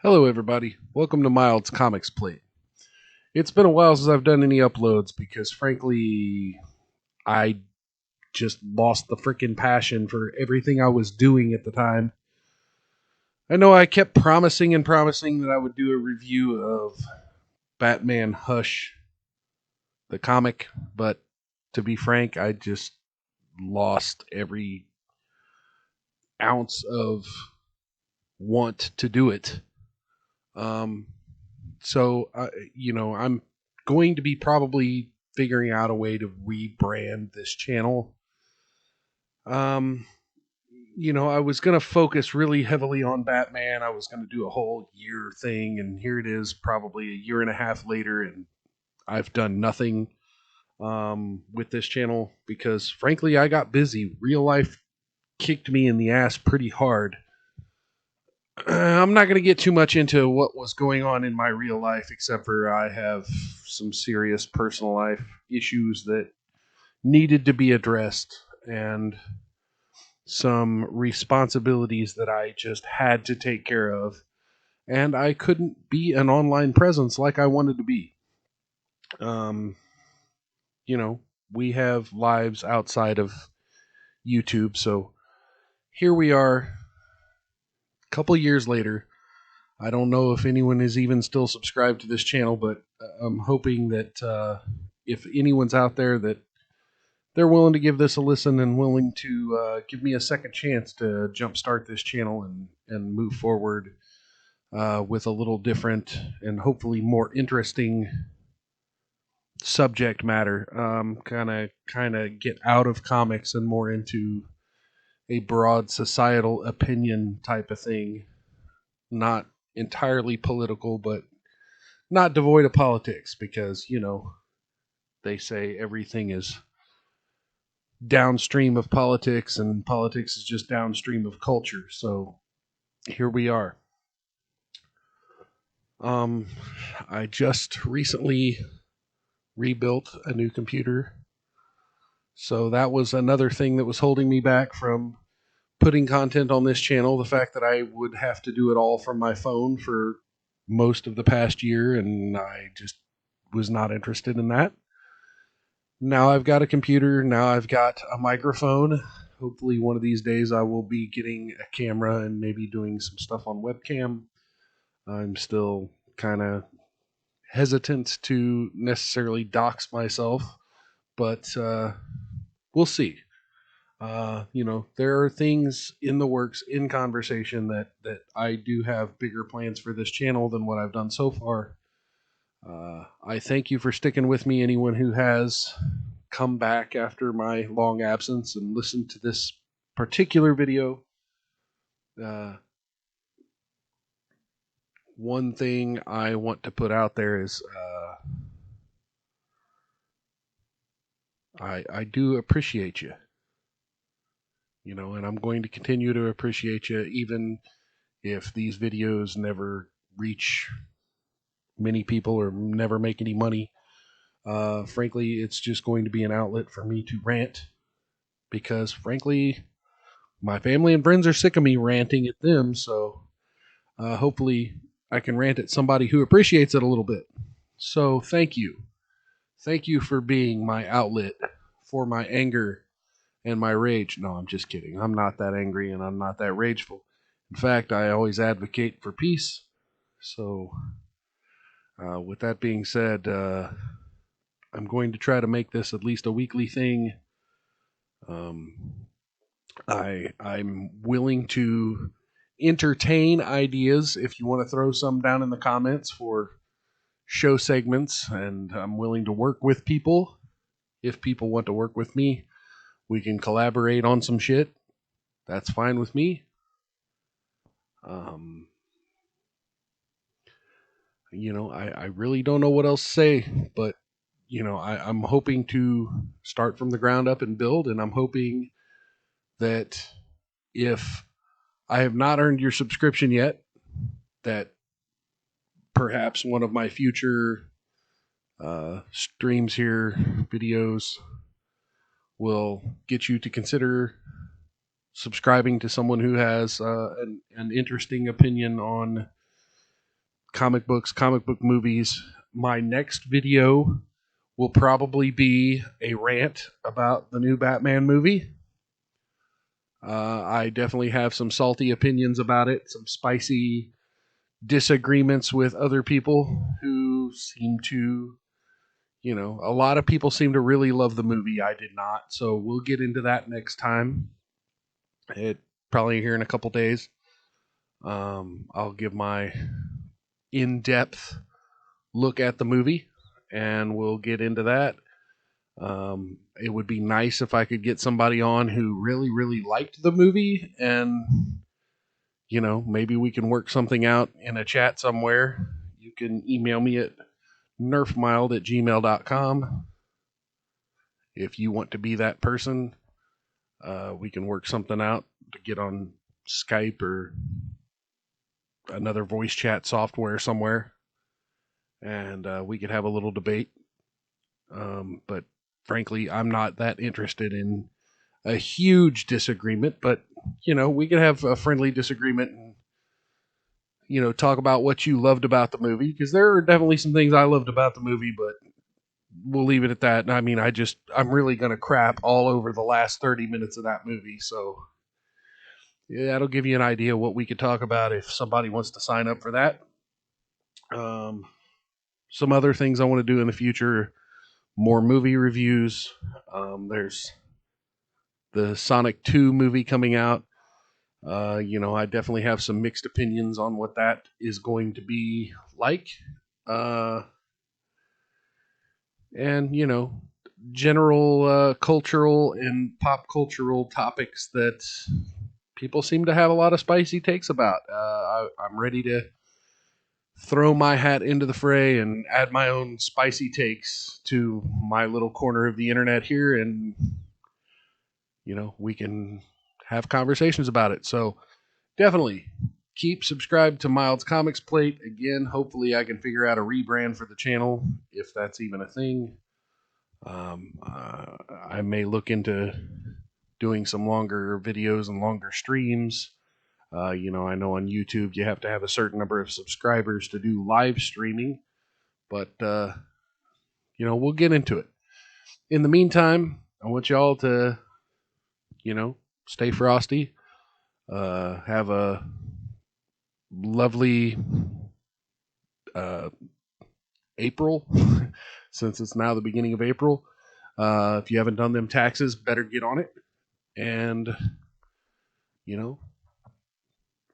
Hello, everybody. Welcome to Mild's Comics Plate. It's been a while since I've done any uploads because, frankly, I just lost the freaking passion for everything I was doing at the time. I know I kept promising and promising that I would do a review of Batman Hush, the comic, but to be frank, I just lost every ounce of want to do it. Um, I'm going to be probably figuring out a way to rebrand this channel. Um, I was going to focus really heavily on Batman. I was going to do a whole year thing, and here it is, probably a year and a half later, and I've done nothing with this channel because, frankly, I got busy. Real life kicked me in the ass pretty hard. I'm not going to get too much into what was going on in my real life, except for I have some serious personal life issues that needed to be addressed and some responsibilities that I just had to take care of. And I couldn't be an online presence like I wanted to be. Um, you know, we have lives outside of YouTube, so here we are, a couple years later. I don't know if anyone is even still subscribed to this channel, but I'm hoping that if anyone's out there that they're willing to give this a listen and willing to give me a second chance to jumpstart this channel and move forward with a little different and hopefully more interesting subject matter. Kind of get out of comics and more into a broad societal opinion type of thing. Not entirely political, but not devoid of politics because, they say everything is downstream of politics and politics is just downstream of culture. So here we are. Um, I just recently rebuilt a new computer. So that was another thing that was holding me back from putting content on this channel. The fact that I would have to do it all from my phone for most of the past year, and I just was not interested in that. Now I've got a computer. Now I've got a microphone. Hopefully, one of these days, I will be getting a camera and maybe doing some stuff on webcam. I'm still kind of hesitant to necessarily dox myself, but we'll see. There are things in the works, in conversation that I do have bigger plans for this channel than what I've done so far. I thank you for sticking with me. Anyone who has come back after my long absence and listened to this particular video. Uh, One thing I want to put out there is I do appreciate you, and I'm going to continue to appreciate you even if these videos never reach many people or never make any money. Frankly, it's just going to be an outlet for me to rant because, frankly, my family and friends are sick of me ranting at them. So hopefully, I can rant at somebody who appreciates it a little bit. So thank you. Thank you for being my outlet for my anger and my rage. No, I'm just kidding. I'm not that angry and I'm not that rageful. In fact, I always advocate for peace. So, with that being said, I'm going to try to make this at least a weekly thing. I'm willing to entertain ideas if you want to throw some down in the comments for show segments, and I'm willing to work with people if people want to work with me. We can collaborate on some shit. That's fine with me. Um, I really don't know what else to say, but I'm hoping to start from the ground up and build, and I'm hoping that if I have not earned your subscription yet, that perhaps one of my future streams here, videos, will get you to consider subscribing to someone who has an interesting opinion on comic books, comic book movies. My next video will probably be a rant about the new Batman movie. I definitely have some salty opinions about it, some spicy disagreements with other people who seem to, a lot of people seem to really love the movie. I did not. So we'll get into that next time. It probably here in a couple days. I'll give my in-depth look at the movie and we'll get into that. It would be nice if I could get somebody on who really, really liked the movie and, maybe we can work something out in a chat somewhere. You can email me at nerfmild@gmail.com. If you want to be that person, we can work something out to get on Skype or another voice chat software somewhere, and we could have a little debate. But frankly, I'm not that interested in a huge disagreement, but we could have a friendly disagreement and talk about what you loved about the movie, because there are definitely some things I loved about the movie, but we'll leave it at that. I mean, I'm really going to crap all over the last 30 minutes of that movie, so yeah, that'll give you an idea what we could talk about if somebody wants to sign up for that. Some other things I want to do in the future, more movie reviews. There's the Sonic 2 movie coming out. I definitely have some mixed opinions on what that is going to be like. And, general cultural and pop cultural topics that people seem to have a lot of spicy takes about. I'm ready to throw my hat into the fray and add my own spicy takes to my little corner of the internet here, and we can have conversations about it. So definitely keep subscribed to Mild's Comics Plate. Again, hopefully I can figure out a rebrand for the channel, if that's even a thing. I may look into doing some longer videos and longer streams. I know on YouTube you have to have a certain number of subscribers to do live streaming, but we'll get into it. In the meantime, I want y'all to, stay frosty. Have a lovely April, since it's now the beginning of April. If you haven't done them taxes, better get on it. And,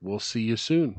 we'll see you soon.